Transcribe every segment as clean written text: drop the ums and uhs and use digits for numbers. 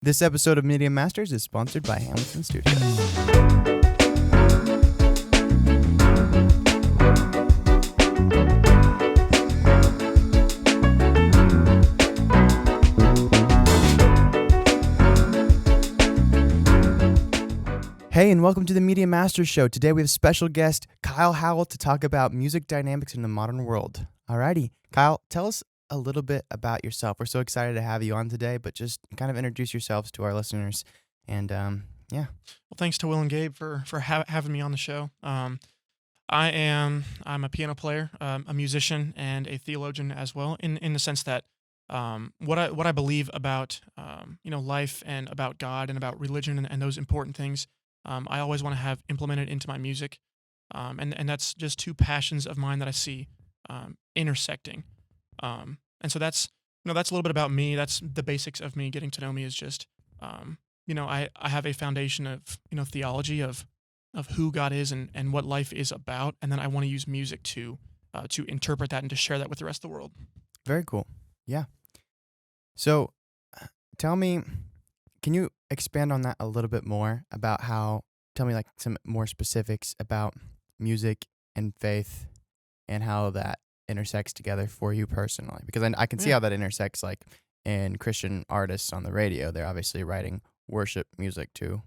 This episode of Media Masters is sponsored by Hamilton Studios. Hey, and welcome to the Media Masters Show. Today we have special guest Kyle Howell to talk about music dynamics in the modern world. Alrighty, Kyle, tell us a little bit about yourself. We're so excited to have you on today, but just kind of introduce yourselves to our listeners. And yeah. Well, thanks to Will and Gabe for having me on the show. I'm a piano player, a musician, and a theologian as well. In the sense that what I believe about life and about God and about religion and those important things, I always want to have implemented into my music, and that's just two passions of mine that I see intersecting. And so that's a little bit about me. That's the basics of me. Getting to know me is just I have a foundation of theology of who God is and what life is about, and then I want to use music to interpret that and to share that with the rest of the world. Very cool. Yeah. So, tell me, can you expand on that a little bit more about tell me like some more specifics about music and faith and how that intersects together for you personally? Because I can see how that intersects like in Christian artists on the radio. They're obviously writing worship music to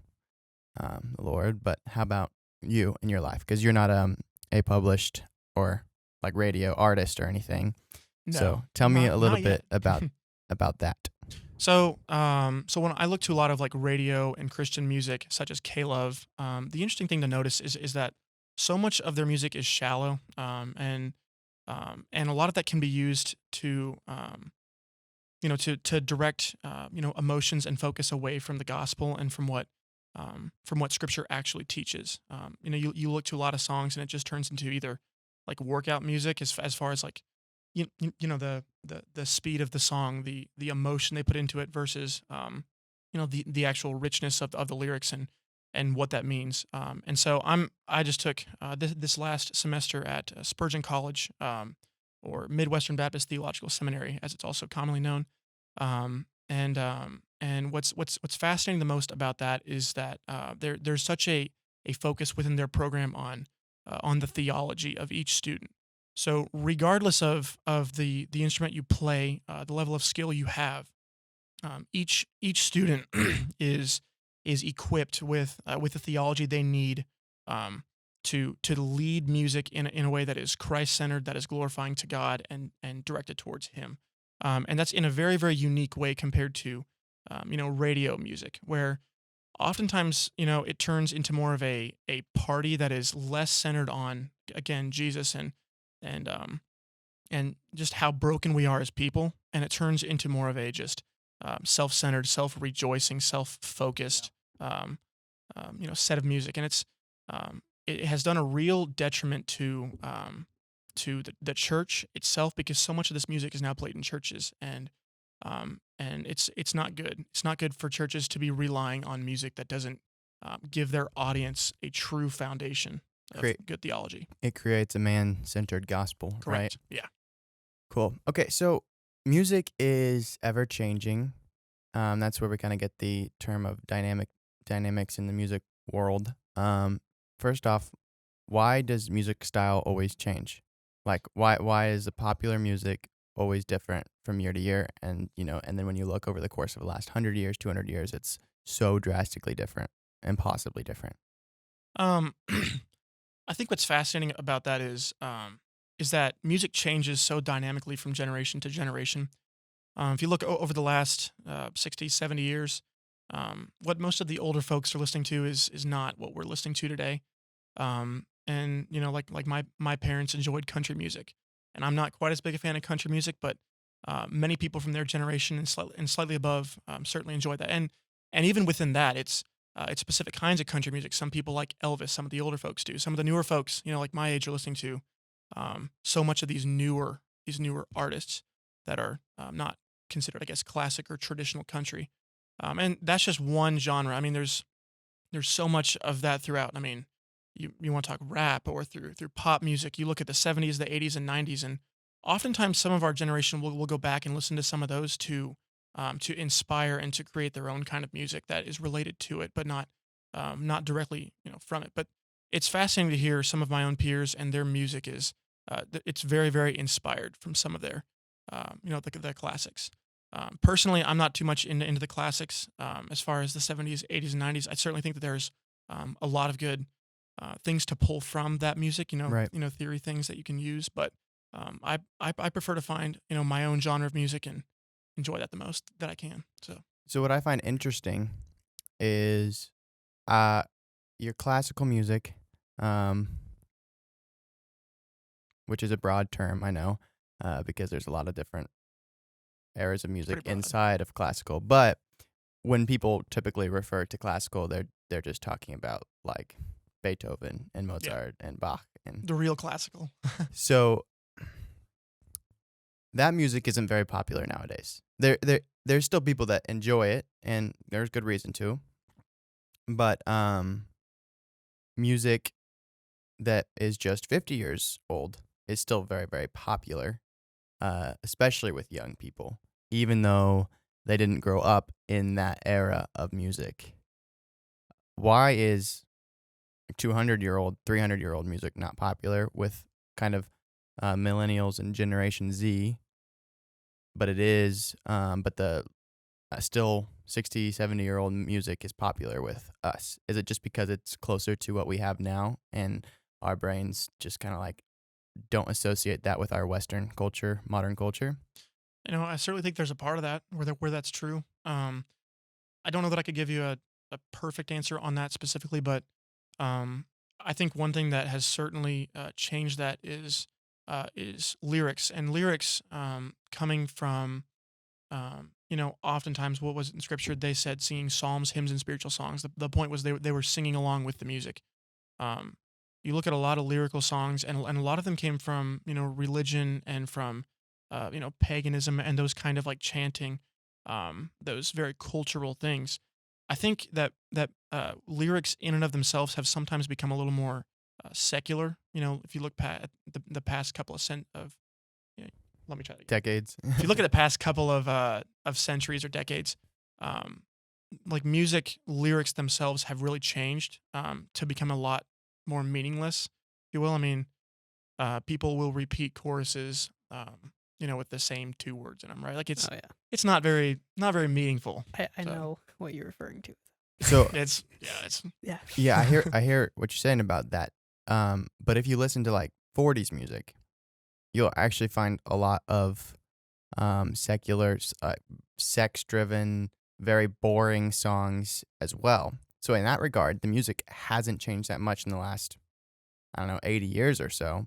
the Lord, but how about you in your life? Because you're not a published or like radio artist or anything. No, so tell me a little bit yet. about that. So when I look to a lot of like radio and Christian music, such as K-Love, the interesting thing to notice is that so much of their music is shallow, and a lot of that can be used to direct emotions and focus away from the gospel and from what Scripture actually teaches. You look to a lot of songs and it just turns into either like workout music as far as like the speed of the song, the emotion they put into it versus the actual richness of the lyrics and what that means. And so I just took this last semester at Spurgeon College, or Midwestern Baptist Theological Seminary, as it's also commonly known. And what's fascinating the most about that is that there's such a focus within their program on the theology of each student. So regardless of the instrument you play, the level of skill you have, each student is equipped with the theology they need to lead music in a way that is Christ-centered, that is glorifying to God and directed towards Him. And that's in a very, very unique way compared to radio music, where oftentimes it turns into more of a party that is less centered on, again, Jesus and just how broken we are as people, and it turns into more of a just self-centered, self-rejoicing, self-focused set of music, and it has done a real detriment to the church itself, because so much of this music is now played in churches, and it's not good. It's not good for churches to be relying on music that doesn't give their audience a true foundation of good theology. It creates a man-centered gospel, Correct. Right? Yeah. Cool. Okay, so music is ever-changing. That's where we kind of get the term of dynamics in the music world. First off, why does music style always change? Like, why is the popular music always different from year to year? And and then when you look over the course of the last 100 years, 200 years, it's so drastically different and possibly different. I think what's fascinating about that is that music changes so dynamically from generation to generation. If you look over the last 60, 70 years, what most of the older folks are listening to is not what we're listening to today. And like my parents enjoyed country music, and I'm not quite as big a fan of country music, but many people from their generation and slightly above certainly enjoyed that. And even within that, it's specific kinds of country music. Some people like Elvis. Some of the older folks do. Some of the newer folks, like my age, are listening to so much of these newer artists that are not considered, I guess, classic or traditional country. And that's just one genre. I mean, there's so much of that throughout. I mean, you want to talk rap or through pop music. You look at the 70s, the 80s, and 90s, and oftentimes some of our generation will go back and listen to some of those to to inspire and to create their own kind of music that is related to it, but not directly from it. But it's fascinating to hear some of my own peers and their music is it's very very inspired from some of their the classics. Personally, I'm not too much into the classics as far as the 70s, 80s, and 90s. I certainly think that there's a lot of good things to pull from that music. Right. Theory things that you can use. But I prefer to find my own genre of music and enjoy that the most that I can. So So what I find interesting is uh your classical music, um, which is a broad term, I know, because there's a lot of different eras of it's music pretty broad. inside of classical. But when people typically refer to classical, they're just talking about like Beethoven and Yeah, Mozart and Bach. And the real classical. so that music isn't very popular nowadays. There's still people that enjoy it, and there's good reason to. But music that is just 50 years old is still very, very popular, especially with young people, even though they didn't grow up in that era of music. Why is 200-year-old, 300-year-old music not popular with kind of millennials and Generation Z, but it is, but the still 60, 70-year-old music is popular with us? Is it just because it's closer to what we have now and our brains just kind of like don't associate that with our Western culture, modern culture? I certainly think there's a part of that where that's true. I don't know that I could give you a perfect answer on that specifically, but um, I think one thing that has certainly changed that is lyrics and lyrics coming from oftentimes what was in scripture they said singing psalms, hymns, and spiritual songs. The point was they were singing along with the music. Um, you look at a lot of lyrical songs, and a lot of them came from religion and from paganism and those kind of like chanting, those very cultural things. I think that lyrics in and of themselves have sometimes become a little more secular. If you look at the past couple of you know, let me try that again. Decades. If you look at the past couple of centuries or decades, um, like music lyrics themselves have really changed to become a lot more meaningless, if you will. I mean, people will repeat choruses, with the same two words in them, right? Like Oh yeah, it's not very meaningful. I So know what you're referring to. So it's Yeah. yeah, I hear what you're saying about that. But if you listen to like 40s music, you'll actually find a lot of secular, sex-driven, very boring songs as well. So in that regard, the music hasn't changed that much in the last, I don't know, 80 years or so.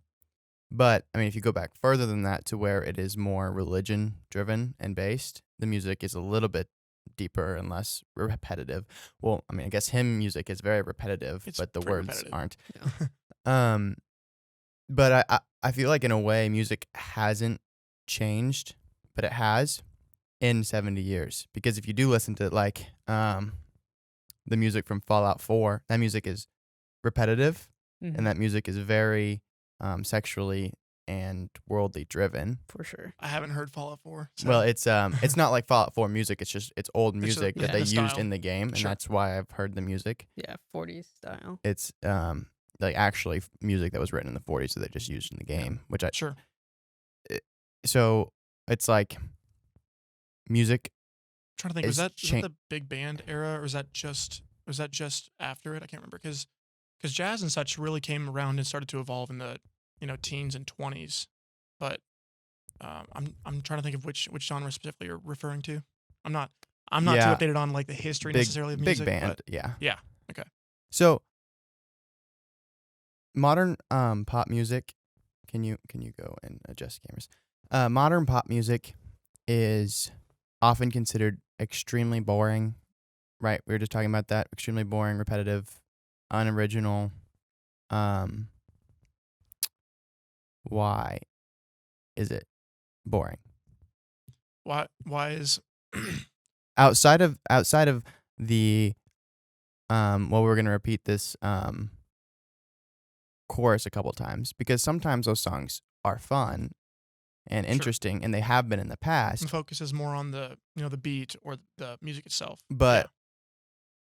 But I mean, if you go back further than that to where it is more religion-driven and based, the music is a little bit deeper and less repetitive. Well, I mean, I guess hymn music is very repetitive, it's but the pretty words repetitive. aren't. Yeah. Um, but I feel like in a way music hasn't changed, but it has in 70 years. Because if you do listen to like the music from Fallout 4, that music is repetitive Mhm. and that music is very sexually and worldly driven. For sure. I haven't heard Fallout 4. Well, So it's not like Fallout 4 music, it's just it's old it's just music that yeah, they the used style. in the game, and Sure. that's why I've heard the music. Yeah, 40s style. It's like actually music that was written in the 40s that they just used in the game, which I Sure. so it's like music Trying to think, is was that the big band era, or was that just after it? I can't remember because jazz and such really came around and started to evolve in the teens and 20s. But I'm trying to think of which genre specifically you're referring to. I'm not I'm not too yeah, updated on like the history big necessarily of big music, but band, yeah. yeah, okay. So modern pop music, can you go and adjust cameras? Modern pop music is often considered extremely boring, right? We were just talking about that. Extremely boring, repetitive, unoriginal. Um, why is it boring? Why is Outside of the well, we're gonna repeat this chorus a couple times because sometimes those songs are fun and Sure. interesting, and they have been in the The past. focus is more on the the beat or the music itself. But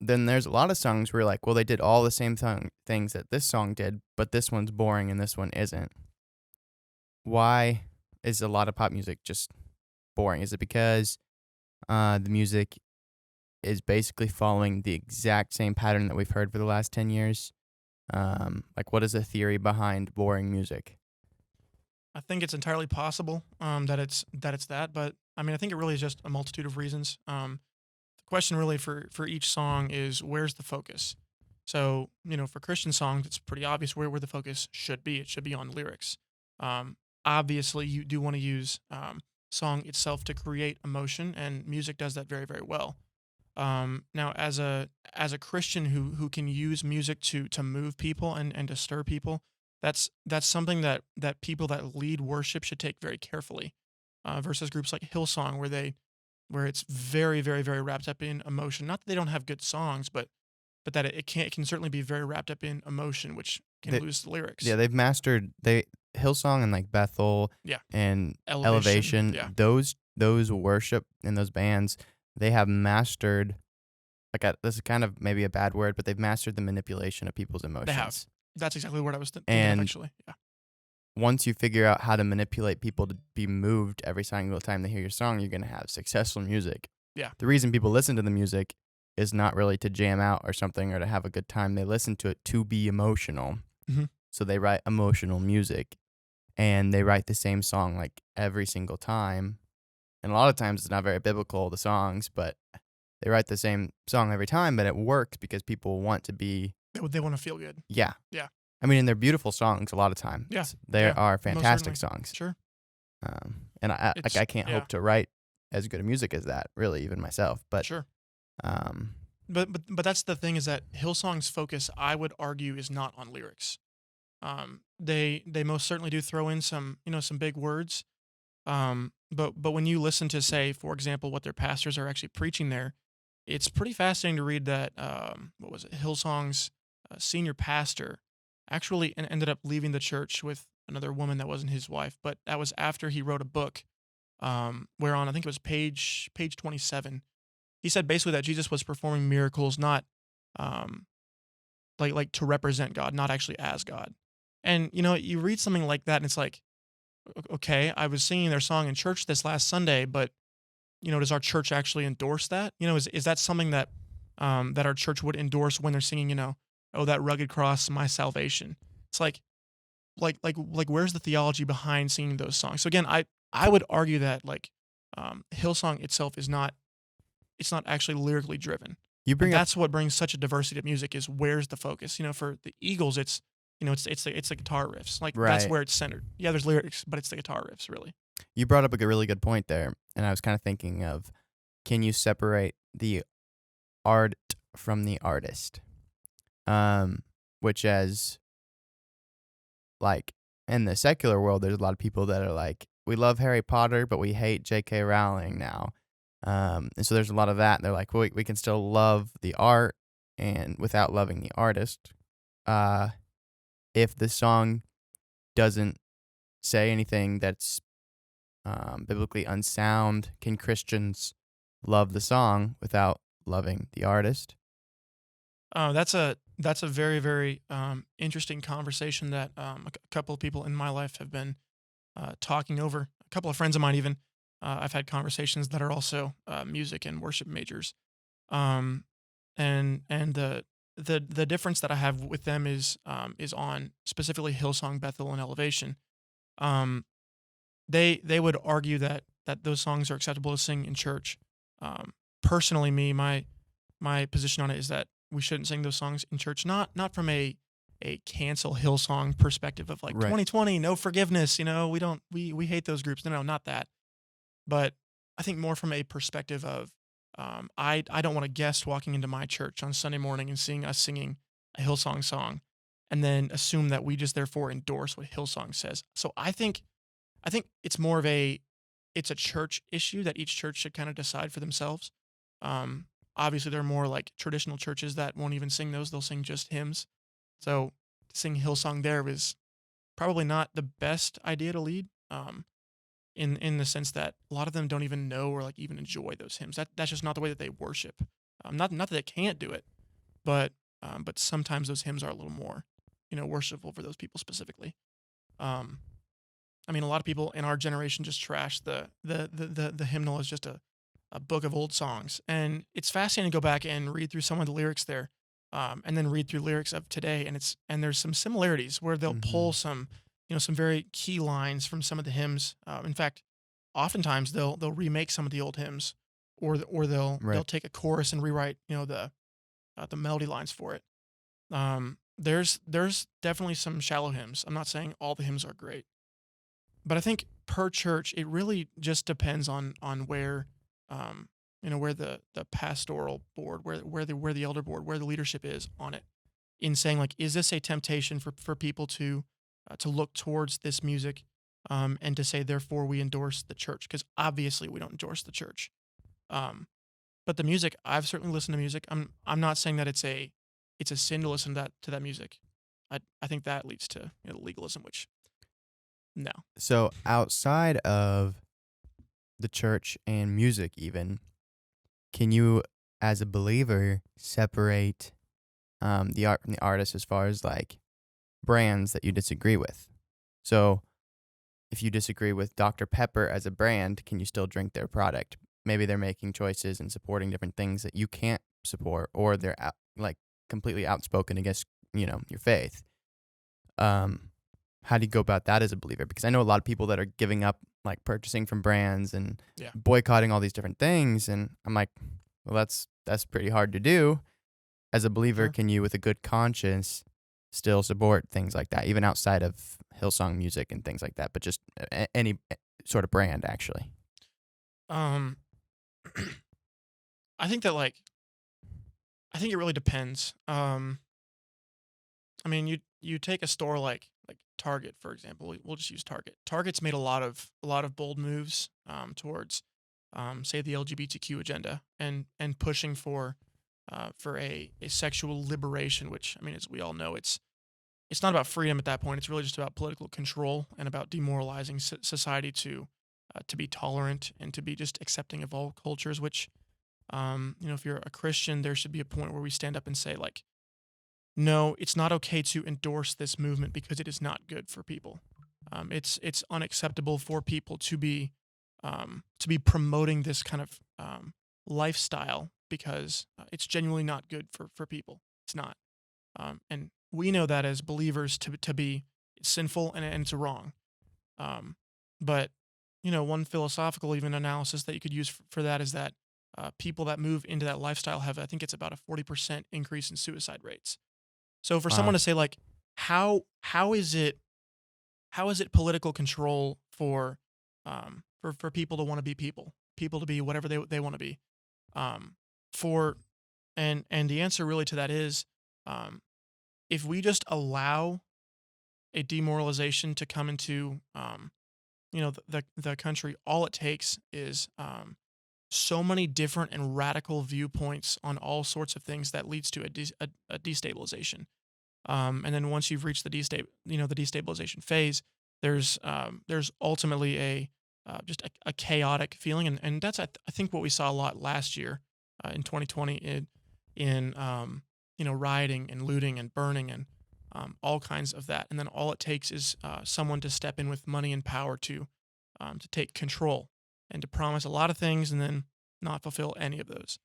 then there's a lot of songs where you're like, well, they did all the same things that this song did, but this one's boring and this one isn't. Why is a lot of pop music just boring? Is it because the music is basically following the exact same pattern that we've heard for the last 10 years? Like, what is the theory behind boring music? I think it's entirely possible that it's that, but I mean, I think it really is just a multitude of reasons. The question really for each song is where's the focus. So for Christian songs, it's pretty obvious where the focus should be. It should be on lyrics. Um, Obviously, you do want to use song itself to create emotion, and music does that very very well. Now, as a Christian who can use music to move people and to stir people, that's something that people that lead worship should take very carefully. Versus groups like Hillsong, where it's very very very wrapped up in emotion. Not that they don't have good songs, but that it can certainly be very wrapped up in emotion, which can They, lose the lyrics. yeah, they've mastered Hillsong and like Bethel Yeah, and elevation. Elevation. Yeah, Those worship and those bands, they have mastered. Like this is kind of maybe a bad word, but they've mastered the manipulation of people's emotions. they have. That's exactly what I was thinking of And actually. Yeah, once you figure out how to manipulate people to be moved every single time they hear your song, you're going to have successful music. yeah, The reason people listen to the music is not really to jam out or something or to have a good time. They listen to it to be emotional. hmm So they write emotional music, and they write the same song like every single time. And a lot of times it's not very biblical, the songs, but they write the same song every time, but it works because people want to be, they want to feel good. yeah. Yeah. I mean, and they're beautiful songs a lot of times. Yeah, They yeah, are most fantastic certainly. songs. Sure, And it's I can't yeah, hope to write as good a music as that, really, even myself. But sure. um, But that's the thing is that Hillsong's focus, I would argue, is not on lyrics. They most certainly do throw in some some big words. But when you listen to, say, for example, what their pastors are actually preaching there, it's pretty fascinating to read that what was it, Hillsong's senior pastor actually ended up leaving the church with another woman that wasn't his wife, but that was after he wrote a book, whereon I think it was page 27. He said basically that Jesus was performing miracles not um, like to represent God, not actually as God. And you read something like that, and it's like, okay, I was singing their song in church this last Sunday, but does our church actually endorse that? Is that something that that our church would endorse when they're singing, oh, that rugged cross, my salvation? It's like where's the theology behind singing those songs? So again, I would argue that like Hillsong itself is not, it's not actually lyrically driven. you And bring up that's what brings such a diversity of music is where's the focus. For the Eagles, it's it's the guitar riffs. Like that's right. where it's centered. Yeah, there's lyrics, but it's the guitar riffs really. You brought up a really good point there, and I was kind of thinking of, can you separate the art from the artist? Which as like in the secular world, there's a lot of people that are like, we love Harry Potter, but we hate J.K. Rowling now. And so there's a lot of that. And they're like, well, we can still love the art and without loving the artist. If the song doesn't say anything that's biblically unsound, can Christians love the song without loving the artist? That's a very very interesting conversation that a couple of people in my life have been talking over. A couple of friends of mine even. I've had conversations that are also music and worship majors, um, and the difference that I have with them is on specifically Hillsong, Bethel, and Elevation. Um, they would argue that those songs are acceptable to sing in church. Personally, my position on it is that we shouldn't sing those songs in church. Not from a cancel Hillsong perspective of like Right. 2020, no forgiveness. We hate those groups. No, not that. But I think more from a perspective of I don't want a guest walking into my church on Sunday morning and seeing us singing a Hillsong song, and then assume that we just therefore endorse what Hillsong says. So I think it's more of it's a church issue that each church should kind of decide for themselves. Um, Obviously, there are more like traditional churches that won't even sing those; they'll sing just hymns. So to sing Hillsong there was probably not the best idea to lead. in the sense that a lot of them don't even know or like even enjoy those hymns. That's just not the way that they worship. Not that they can't do it, but sometimes those hymns are a little more, worshipful for those people specifically. Um, I mean, a lot of people in our generation just trash the hymnal as just a book of old songs, and it's fascinating to go back and read through some of the lyrics there, and then read through lyrics of today, and there's some similarities where they'll Mm-hmm. pull some, some very key lines from some of the hymns. In fact, oftentimes they'll remake some of the old hymns, or they'll Right. take a chorus and rewrite, the melody lines for it. There's definitely some shallow hymns. I'm not saying all the hymns are great, but I think per church it really just depends on where, where the pastoral board, where the elder board, where the leadership is on it, in saying like, is this a temptation for people to look towards this music, and to say therefore we endorse the church, because obviously we don't endorse the church. Um, but the music, I've certainly listened to music. I'm not saying that it's a sin to listen to that music. I think that leads to, legalism, which no. So outside of the church and music, even, can you, as a believer, separate the art from the artist as far as like brands that you disagree with? So if you disagree with Dr. Pepper as a brand, can you still drink their product? Maybe they're making choices and supporting different things that you can't support, or they're like completely outspoken against, your faith. Um, how do you go about that as a believer? Because I know a lot of people that are giving up like purchasing from brands and Yeah. boycotting all these different things, and I'm like, well, that's pretty hard to do. As a believer, Sure. can you, with a good conscience, still support things like that, even outside of Hillsong music and things like that, but just any sort of brand, actually? Um, I think that like I think it really depends. I mean, you take a store like Target, for example. We'll just use Target. Target's made a lot of bold moves, towards, say, the LGBTQ agenda, and pushing for a sexual liberation, which, I mean, as we all know, it's not about freedom at that point. It's really just about political control and about demoralizing society to be tolerant and to be just accepting of all cultures. Which, if you're a Christian, there should be a point where we stand up and say like, no, it's not okay to endorse this movement because it is not good for people. It's unacceptable for people to be promoting this kind of, lifestyle, because it's genuinely not good for people. It's not, and we know that as believers to be sinful, and it's wrong. Um, but one philosophical even analysis that you could use for that is that, people that move into that lifestyle have, I think it's about a 40% increase in suicide rates. So for someone Wow. to say like, how is it political control for people to want to be people to be whatever they want to be, um, for and the answer really to that is, um, if we just allow a demoralization to come into, the country, all it takes is, so many different and radical viewpoints on all sorts of things that leads to a destabilization. And then once you've reached the destabilization phase, there's ultimately just a chaotic feeling, and that's I think what we saw a lot last year, in 2020, in rioting and looting and burning, and, all kinds of that. And then all it takes is, someone to step in with money and power to take control and to promise a lot of things and then not fulfill any of those.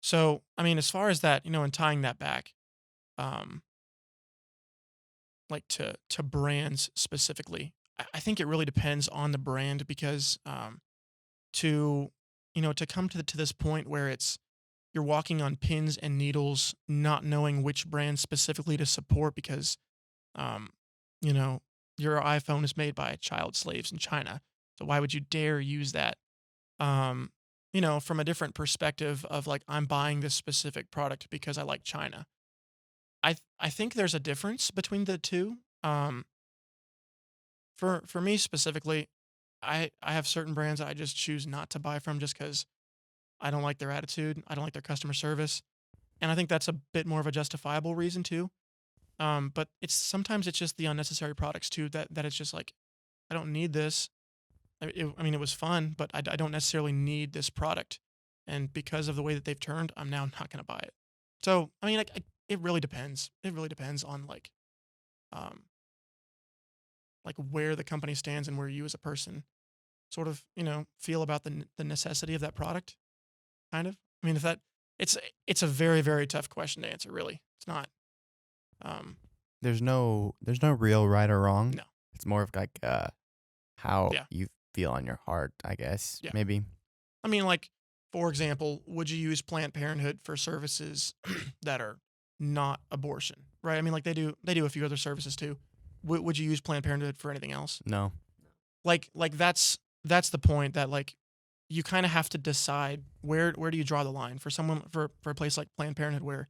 So I mean, as far as that, and tying that back, um, like to brands specifically, I think it really depends on the brand, because, to to come to this point where it's you're walking on pins and needles, not knowing which brand specifically to support, because, um, you know your iPhone is made by child slaves in China, so why would you dare use that? Um, from a different perspective of like, I'm buying this specific product because I like China. I think there's a difference between the two. Um, for me specifically, I have certain brands that I just choose not to buy from, just because I don't like their attitude, I don't like their customer service, and I think that's a bit more of a justifiable reason too. But it's sometimes it's just the unnecessary products too, that it's just like, I don't need this. I mean, it was fun, but I don't necessarily need this product. And because of the way that they've turned, I'm now not going to buy it. So, I mean, it really depends. It really depends on um, like where the company stands and where you as a person sort of, feel about the necessity of that product. Kind of. I mean, if that, it's a very, very tough question to answer. Really, it's not. Um, There's no real right or wrong. no. It's more of like how Yeah. you feel on your heart, I guess. Yeah. Maybe. I mean, like, for example, would you use Planned Parenthood for services that are not abortion, right? I mean, like they do a few other services too. Would you use Planned Parenthood for anything else? No. Like that's the point that like you kind of have to decide where do you draw the line for someone for a place like Planned Parenthood where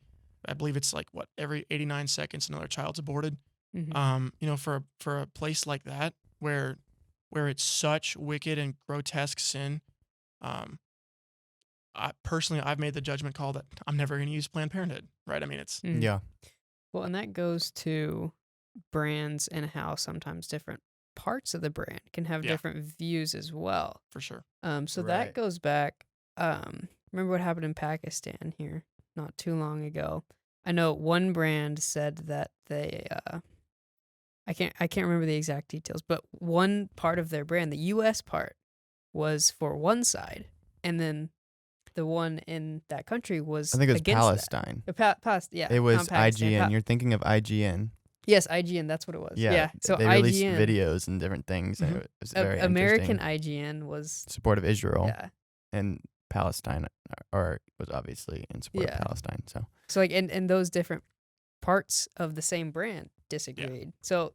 I believe it's like what every 89 seconds another child's aborted. For a place like that where it's such wicked and grotesque sin. I've made the judgment call that I'm never going to use Planned Parenthood, right? I mean, it's Mhm. Yeah. Well, and that goes to brands and how sometimes different parts of the brand can have Yeah. different views as well. for sure. So Right. that goes back. Remember what happened in Pakistan here not too long ago? I know one brand said that they I can't remember the exact details, but one part of their brand, the US part, was for one side, and then the one in that country was I think it was against Palestine. that. Yeah, It was not Pakistan, IGN. You're thinking of IGN. yes, IGN, that's what it was. Yeah. So they released IGN, videos and different things, and Mhm. it was very American interesting. IGN was Support of Israel yeah. and Palestine, or was obviously in support Yeah. of Palestine. So So like and those different parts of the same brand disagreed. So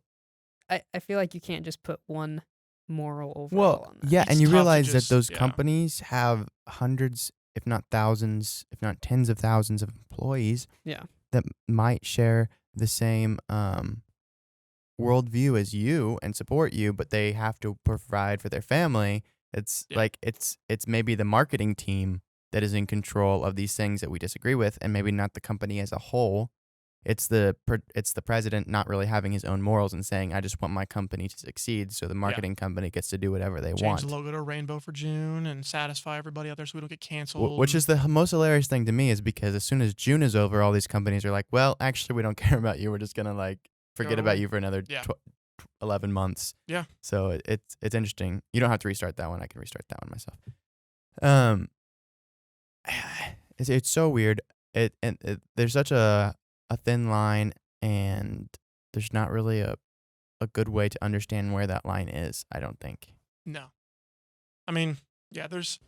I feel like you can't just put one moral overall on that. yeah, It's and you tough to realize that just- those yeah. companies have hundreds, if not thousands, if not tens of thousands of employees. Yeah. That might share the same worldview as you and support you, but they have to provide for their family. It's Yeah. like it's maybe the marketing team that is in control of these things that we disagree with, and maybe not the company as a whole. It's the president not really having his own morals and saying, "I just want my company to succeed," so the marketing company gets to do whatever they Change want. the logo to rainbow for June and satisfy everybody out there so we don't get canceled. Which is the most hilarious thing to me is because as soon as June is over, all these companies are like, "Well, actually, we don't care about you. We're just gonna like forget about away." you for another Yeah. 11 months." Yeah. So it's interesting. You don't have to restart that one. I can restart that one myself. It's so weird. There's such a thin line, and there's not really a good way to understand where that line is, I don't think. No. I mean, yeah, there's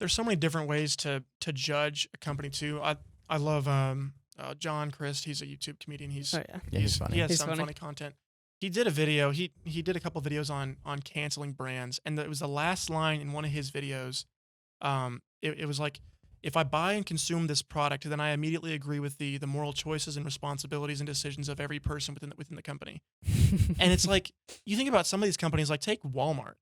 so many different ways to judge a company too. I love John Christ. He's a YouTube comedian. He's Oh yeah. Yeah, he's funny. He has He's some funny. funny content. He did a video. He did a couple videos on canceling brands, and it was the last line in one of his videos. It was like, if I buy and consume this product, then I immediately agree with the moral choices and responsibilities and decisions of every person within the company. And it's like, you think about some of these companies, like take Walmart.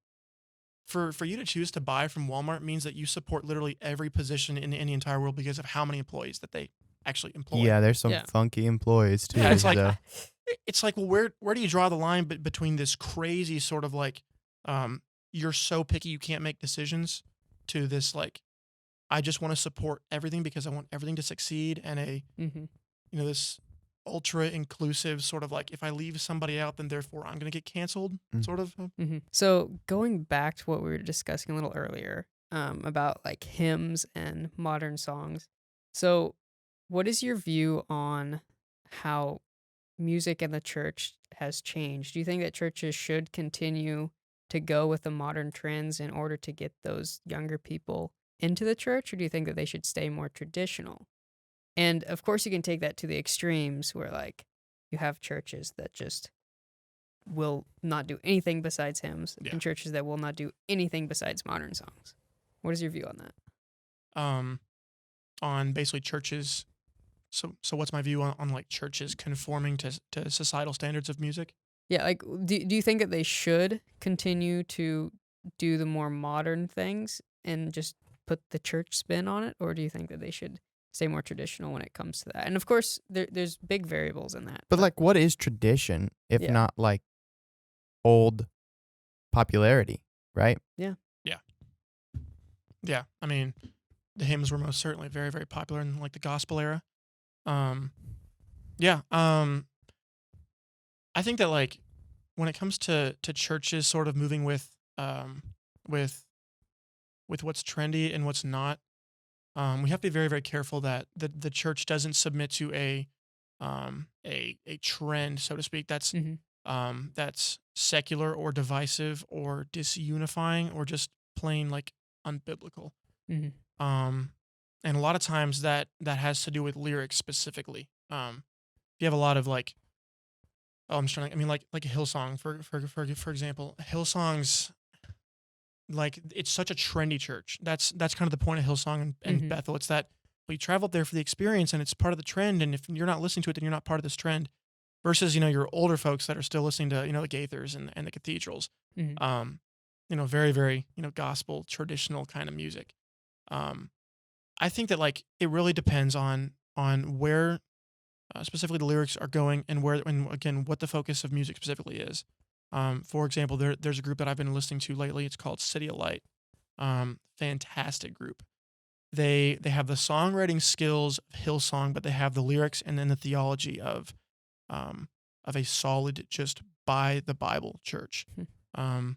For you to choose to buy from Walmart means that you support literally every position in the entire world because of how many employees that they actually employ. Yeah, there's some Yeah. funky employees too. Yeah, it's like- so- It's like, well, where do you draw the line between this crazy sort of like, you're so picky you can't make decisions, to this like, I just want to support everything because I want everything to succeed, and Mm-hmm. this ultra inclusive sort of like, if I leave somebody out, then therefore I'm gonna get canceled, Mm. sort of. Mm-hmm. So going back to what we were discussing a little earlier, about like hymns and modern songs. So, what is your view on how music in the church has changed? Do you think that churches should continue to go with the modern trends in order to get those younger people into the church, or do you think that they should stay more traditional? And of course, you can take that to the extremes where like you have churches that just will not do anything besides hymns, Yeah. and churches that will not do anything besides modern songs. What is your view on that? On basically churches. So what's my view on like churches conforming to societal standards of music? Yeah, like do you think that they should continue to do the more modern things and just put the church spin on it, or do you think that they should stay more traditional when it comes to that? And of course, there's big variables in that. But like, what is tradition if Yeah. not like old popularity, right? Yeah. Yeah. I mean, the hymns were most certainly very, very popular in like the gospel era. Um, yeah. I think that like when it comes to churches sort of moving with with what's trendy and what's not, we have to be very, very careful that the church doesn't submit to a trend, so to speak, Mm-hmm. that's secular or divisive or disunifying or just plain like unbiblical. Mm-hmm. Um, and a lot of times that has to do with lyrics specifically. You have a lot of like, oh, I'm just trying to, I mean, like a Hillsong for example, Hillsong's like it's such a trendy church. That's kind of the point of Hillsong and Mm-hmm. Bethel. It's that we travel up there for the experience and it's part of the trend. And if you're not listening to it, then you're not part of this trend. Versus your older folks that are still listening to the Gaithers and the Cathedrals. Mm-hmm. Um, very very gospel traditional kind of music. Um, I think that like it really depends on where specifically the lyrics are going and again what the focus of music specifically is. For example, there's a group that I've been listening to lately. It's called City of Light. Fantastic group. They have the songwriting skills of Hillsong, but they have the lyrics and then the theology um, of a solid just by the Bible church. Hmm. Um,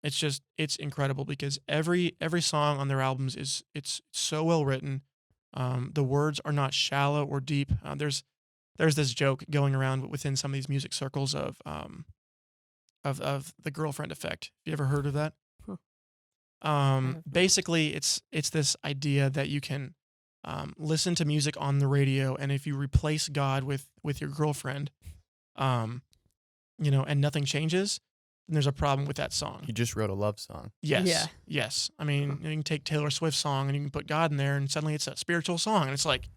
it's incredible because every song on their albums it's so well written. The words are not shallow or deep. There's this joke going around within some of these music circles of the girlfriend effect. You ever heard of that? Huh. I have not. Basically, it's this idea that you can listen to music on the radio, and if you replace God with your girlfriend, um, and nothing changes, then there's a problem with that song. You just wrote a love song. Yes. Yeah. Yes. I mean, you can take Taylor Swift's song and you can put God in there, and suddenly it's a spiritual song, and it's like,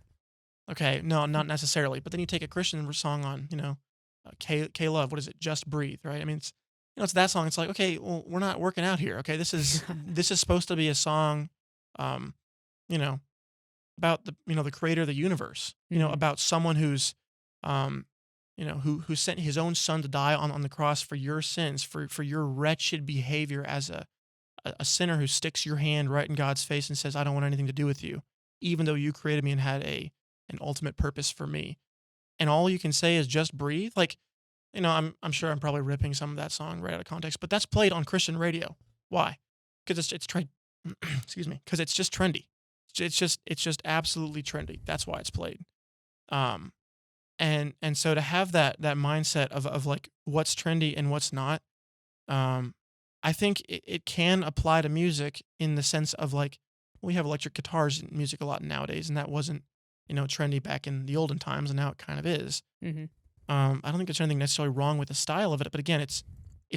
okay, no, not necessarily. But then you take a Christian song on, K Love. What is it? Just Breathe, right? I mean, it's that song. It's like, okay, well, we're not working out here. Okay, this is supposed to be a song, um, you know, about the creator of the universe. Mhm. About someone who's, who sent his own son to die on the cross for your sins, for your wretched behavior as a sinner who sticks your hand right in God's face and says, I don't want anything to do with you, even though you created me and had an ultimate purpose for me. And all you can say is just breathe. Like, I'm sure I'm probably ripping some of that song right out of context, but that's played on Christian radio. Why? Because it's trend. Excuse me. Because it's just trendy. It's just absolutely trendy. That's why it's played. And so to have that mindset of like what's trendy and what's not, I think it can apply to music in the sense of like we have electric guitars in music a lot nowadays, and that wasn't trendy back in the olden times, and now it kind of is. Mm-hmm. I don't think there's anything necessarily wrong with the style of it, but again, it's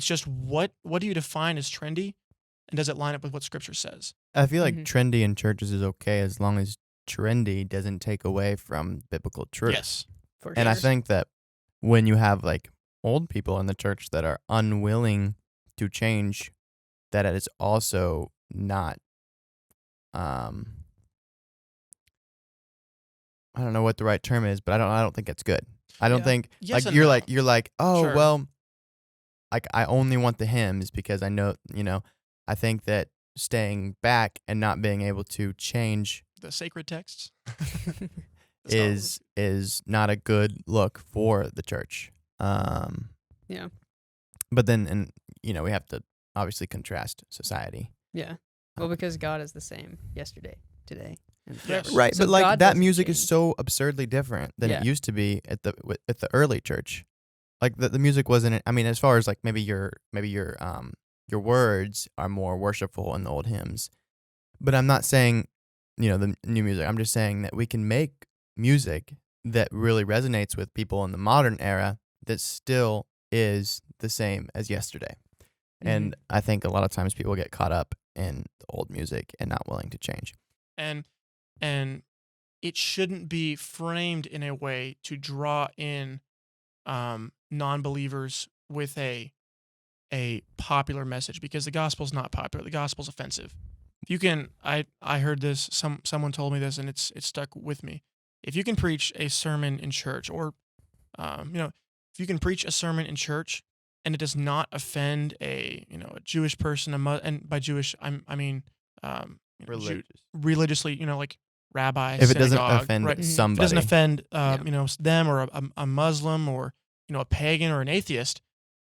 just what do you define as trendy, and does it line up with what Scripture says? I feel like Mhm. trendy in churches is okay as long as trendy doesn't take away from biblical truth. Yes. For And I sure. think that when you have like old people in the church that are unwilling to change, that it is also not I don't know what the right term is, but I don't think it's good. I don't Yeah. think Yes like and you're no. like you're like, "Oh, Sure. well, like I only want the hymns because I know, I think that staying back and not being able to change The sacred texts. The scholars. is not a good look for the church. Yeah. But then we have to obviously contrast society. Yeah. Well, Um, because God is the same yesterday, today, and Yes. forever. Right, So but like God that doesn't music is change. so absurdly different than Yeah. it used to be at the early church. Like the music wasn't. I mean, as far as like maybe your words are more worshipful in the old hymns, but I'm not saying the new music. I'm just saying that we can make music that really resonates with people in the modern era that still is the same as yesterday. And I think a lot of times people get caught up in the old music and not willing to change. and and it shouldn't be framed in a way to draw in non-believers with a popular message, because the gospel's not popular. The gospel's offensive. If you can, I heard this. Someone told me this, and it's stuck with me. If you can preach a sermon in church, or if you can preach a sermon in church and it does not offend a a Jewish person, and by Jewish I mean Religious. religiously, like rabbi, If it doesn't synagogue, offend right? Mhm. If it doesn't somebody. offend Yeah. them or a Muslim or a pagan or an atheist,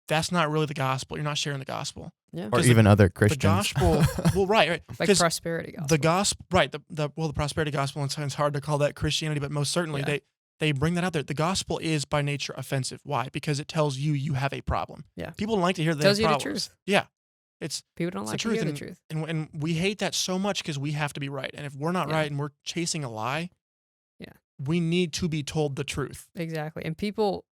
that's not really the gospel. You're not sharing the gospel. Yeah. Or 'Cause even other The Christians. gospel, well, right, Like because prosperity the gospel. gospel, right? The prosperity gospel, and it's hard to call that Christianity, but most certainly Yeah. they bring that out there. The gospel is by nature offensive. Why? Because it tells you have a problem. Yeah. People don't like to hear that they Tells have you the problems. truth. Yeah, it's People don't it's the like to truth, hear the truth. and we hate that so much because we have to be right. And if we're not Yeah. right and we're chasing a lie, Yeah. we need to be told the truth. Exactly. And people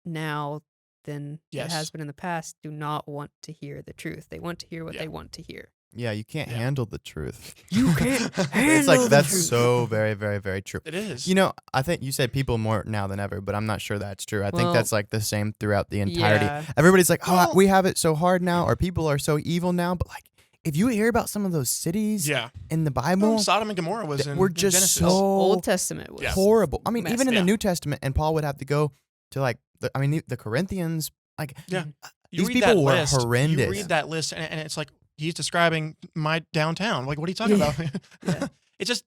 now than it Yes. has been in the past do not want to hear the truth. They want to hear what Yeah. they want to hear. Yeah, you can't Yeah. handle the truth. You can't It's handle like the that's truth. so very, very, very true. It is. I think you said people more now than ever, but I'm not sure that's true. I think Well, that's like the same throughout the entirety. Yeah. Everybody's like, "Oh, Well- we have it so hard now," or people are so evil now. But like, if you hear about some of those cities Yeah. in the Bible, Sodom and Gomorrah was that in, were in just Genesis. so Old Testament was Yeah. horrible. I mean, messed even in up. the New Testament, and Paul would have to go to like, the Corinthians. Like, Yeah. You these read people that were list, horrendous. You read that list, and it's like he's describing my downtown. Like, what are you talking Yeah. about? Yeah. It's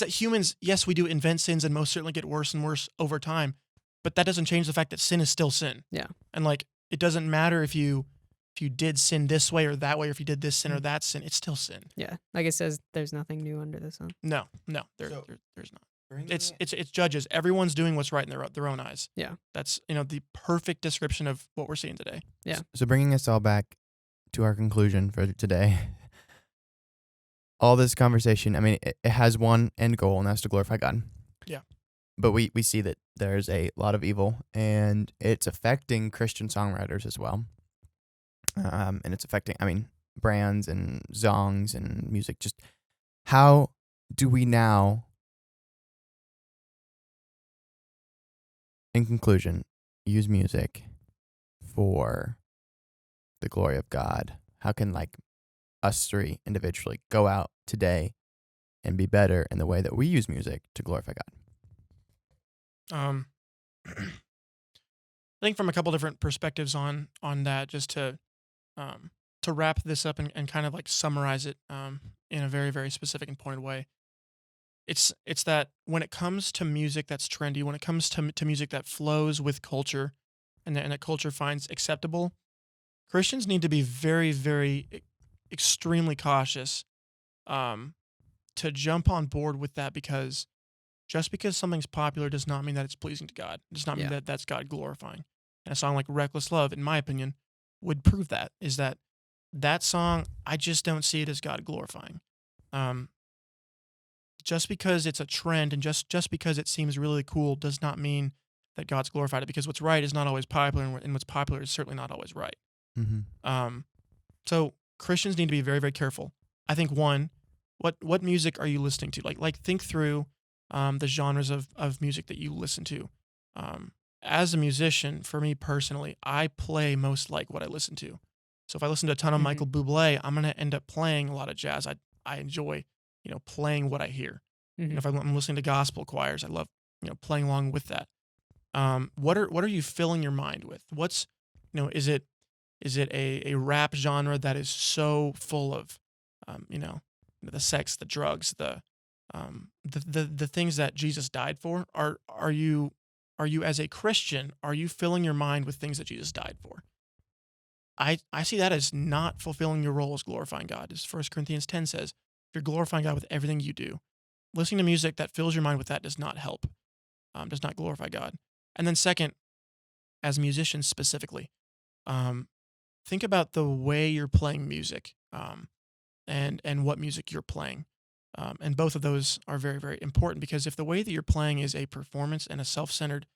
that humans, yes, we do invent sins and most certainly get worse and worse over time, but that doesn't change the fact that sin is still sin. Yeah. And like, it doesn't matter if you did sin this way or that way, or if you did this sin Mm. or that sin, it's still sin. Yeah. Like it says, there's nothing new under the sun. No, there's not. It's judges. Everyone's doing what's right in their own eyes. Yeah. That's the perfect description of what we're seeing today. So bringing us all back to our conclusion for today, all this conversation, I mean, it has one end goal, and that's to glorify God. Yeah. But we see that there's a lot of evil, and it's affecting Christian songwriters as well. And it's affecting, brands and songs and music. Just how do we now, in conclusion, use music for the glory of God? How can us three individually go out today and be better in the way that we use music to glorify God? I think from a couple different perspectives on that, just to wrap this up and kind of like summarize it in a very, very specific and pointed way. It's that when it comes to music that's trendy, when it comes to music that flows with culture and that culture finds acceptable, Christians need to be very, very extremely cautious to jump on board with that, because just because something's popular does not mean that it's pleasing to God. It does not mean Yeah. that that's God glorifying. And a song like Reckless Love, in my opinion, would prove that, is that song, I just don't see it as God glorifying. Just because it's a trend and just because it seems really cool does not mean that God's glorified it, because what's right is not always popular, and what's popular is certainly not always right. Mm-hmm. So Christians need to be very, very careful. I think one, what music are you listening to? Like think through the genres of music that you listen to. As a musician, for me personally, I play most like what I listen to. So if I listen to a ton of Mhm. Michael Bublé, I'm gonna end up playing a lot of jazz. I enjoy playing what I hear. Mhm. If I'm listening to gospel choirs, I love playing along with that. What are you filling your mind with? What's is it a rap genre that is so full of the sex, the drugs, the things that Jesus died for? Are you as a Christian, are you filling your mind with things that Jesus died for? I see that as not fulfilling your role as glorifying God. As 1 Corinthians 10 says, if you're glorifying God with everything you do, listening to music that fills your mind with that does not help, does not glorify God. And then second, as musicians specifically, think about the way you're playing music, and what music you're playing. And both of those are very, very important, because if the way that you're playing is a performance and a self-centered,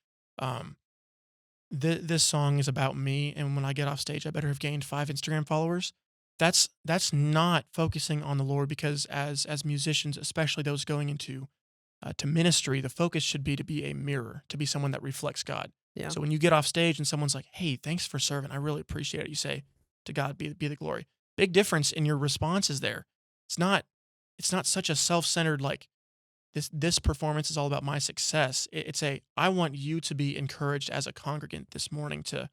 this song is about me, and when I get off stage, I better have gained 5 Instagram followers. That's not focusing on the Lord, because as musicians, especially those going into to ministry, the focus should be to be a mirror, to be someone that reflects God. Yeah. So when you get off stage and someone's like, "Hey, thanks for serving. I really appreciate it," you say, "To God be the glory." Big difference in your responses there. It's not such a self-centered like this performance is all about my success. It's I want you to be encouraged as a congregant this morning to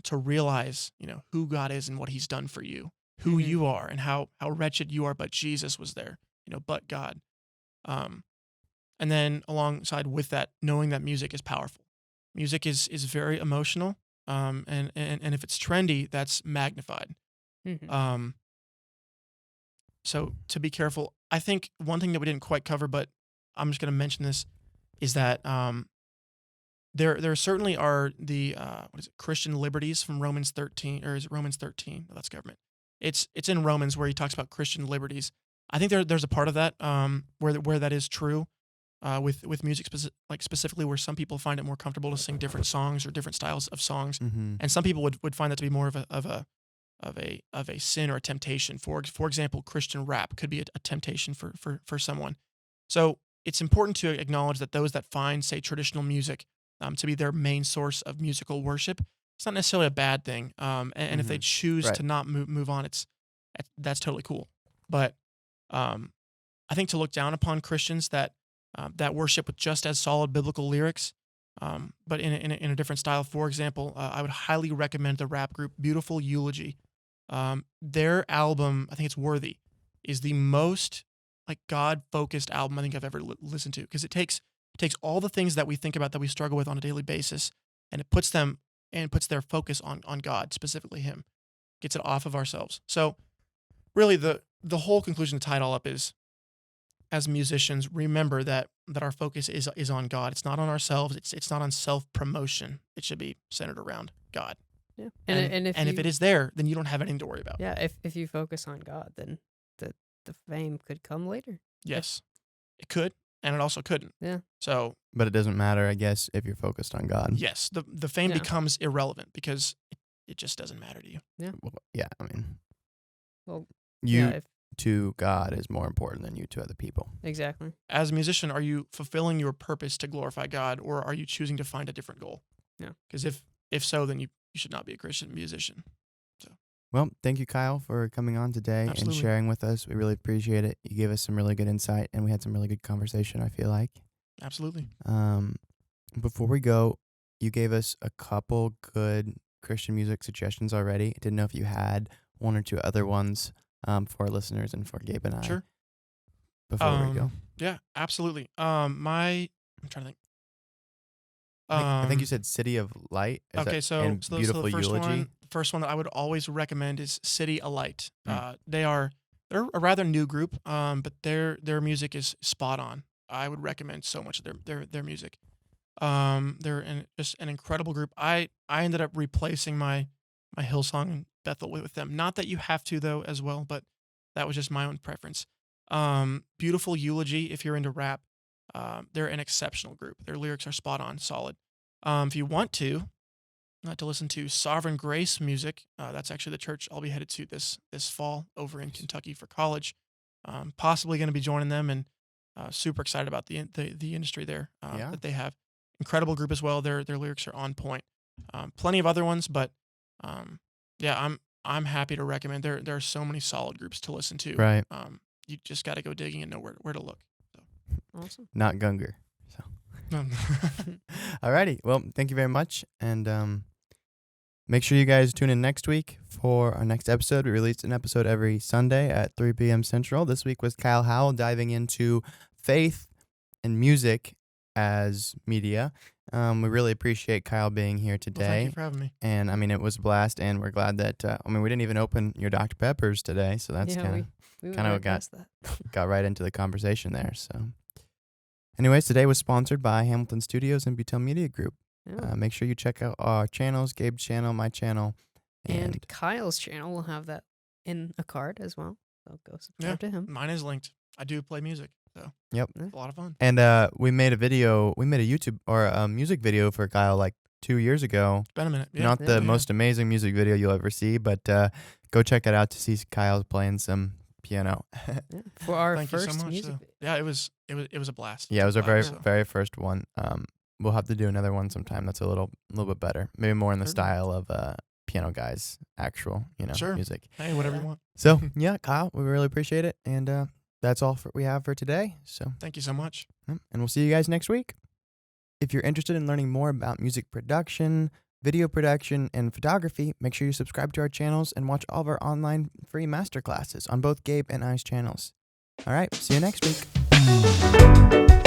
to realize, who God is and what He's done for you, who Mhm. you are, and how wretched you are, but Jesus was there, but God. Um, and then alongside with that, knowing that music is powerful. Music is very emotional, and if it's trendy, that's magnified. Mhm. Um, so to be careful, I think one thing that we didn't quite cover, but I'm just going to mention this, is that there certainly are the what is it, Christian liberties from Romans 13, or is it Romans 13? No, that's government. It's in Romans where he talks about Christian liberties. I think there's a part of that where that is true with music, specifically where some people find it more comfortable to sing different songs or different styles of songs, Mm-hmm. and some people would find that to be more of a sin or a temptation. For example, Christian rap could be a temptation for someone. So it's important to acknowledge that those that find, say, traditional music to be their main source of musical worship, it's not necessarily a bad thing. And if they Mm-hmm. choose Right. to not move on, that's totally cool. But um, I think to look down upon Christians that worship with just as solid biblical lyrics, but in a different style. For example, I would highly recommend the rap group Beautiful Eulogy. Their album, I think it's Worthy, is the most like God focused album I think I've ever listened to, because it takes all the things that we think about that we struggle with on a daily basis, and it puts them and puts their focus on God, specifically Him, gets it off of ourselves. So really, the whole conclusion to tie it all up is, as musicians, remember that our focus is on God. It's not on ourselves. It's not on self promotion. It should be centered around God. Yeah. And And if and if you it is there, then you don't have anything to worry about. yeah, if you focus on God, then the fame could come later. Yes, it could, and it also couldn't. Yeah. So But it doesn't matter, I guess, if you're focused on God. yes, the fame Yeah. becomes irrelevant because it just doesn't matter to you. Well, yeah, I mean, Well, you yeah, if, to God is more important than you to other people. exactly. As a musician, are you fulfilling your purpose to glorify God, or are you choosing to find a different goal? Yeah. Because if so, then you should not be a Christian musician. Well, thank you, Kyle, for coming on today Absolutely. and sharing with us. We really appreciate it. You gave us some really good insight, and we had some really good conversation, I feel like. Absolutely. Before we go, you gave us a couple good Christian music suggestions already. I didn't know if you had one or two other ones for our listeners and for Gabe and I. Sure. Before we go. Yeah, absolutely. I'm trying to think. I think you said City of Light. Is Okay, that, so and so Beautiful the first Eulogy. one, the first one that I would always recommend is City Alight. Mm. They're a rather new group, but their music is spot on. I would recommend so much of their music. Just an incredible group. I ended up replacing my Hillsong and Bethel with them. Not that you have to though as well, but that was just my own preference. Beautiful Eulogy, if you're into rap, they're an exceptional group. Their lyrics are spot on, solid. If you want to listen to Sovereign Grace music, that's actually the church I'll be headed to this fall over in Kentucky for college. Possibly going to be joining them, and super excited about the industry there Yeah. that they have. Incredible group as well. Their lyrics are on point. Plenty of other ones, but yeah, I'm happy to recommend. There are so many solid groups to listen to. Right. You just got to go digging and know where to look. Awesome. Not Gunger. So. Alrighty. Well, thank you very much. And make sure you guys tune in next week for our next episode. We release an episode every Sunday at 3 p.m. Central. This week was Kyle Howell diving into faith and music as media. We really appreciate Kyle being here Well, today. thank you for having me. And I mean, it was a blast, and we're glad that, we didn't even open your Dr. Peppers today, so that's yeah, kind we went kinda right got- past that. of got right into the conversation there. So, anyways, today was sponsored by Hamilton Studios and Butel Media Group. Yeah. Make sure you check out our channels, Gabe's channel, my channel, And Kyle's channel will have that in a card as well. So go subscribe to him. Mine is linked. I do play music, so Yep. it's a lot of fun. And we made a YouTube or a music video for Kyle like 2 years ago. It's been a minute. Yeah. Not Yeah. the Yeah. most amazing music video you'll ever see, but go check it out to see Kyle playing some piano. Yeah. For our Thank you first so much. music So, video. yeah, it was a blast. Yeah, it was our very So, very first one. We'll have to do another one sometime. That's a little bit better. Maybe more in the Sure. style of Piano Guy's actual, Sure. music. hey, whatever Yeah. you want. So yeah, Kyle, we really appreciate it, and that's all we have for today. So, Thank you so much. and we'll see you guys next week. If you're interested in learning more about music production, video production, and photography, make sure you subscribe to our channels and watch all of our online free masterclasses on both Gabe and I's channels. All right, see you next week.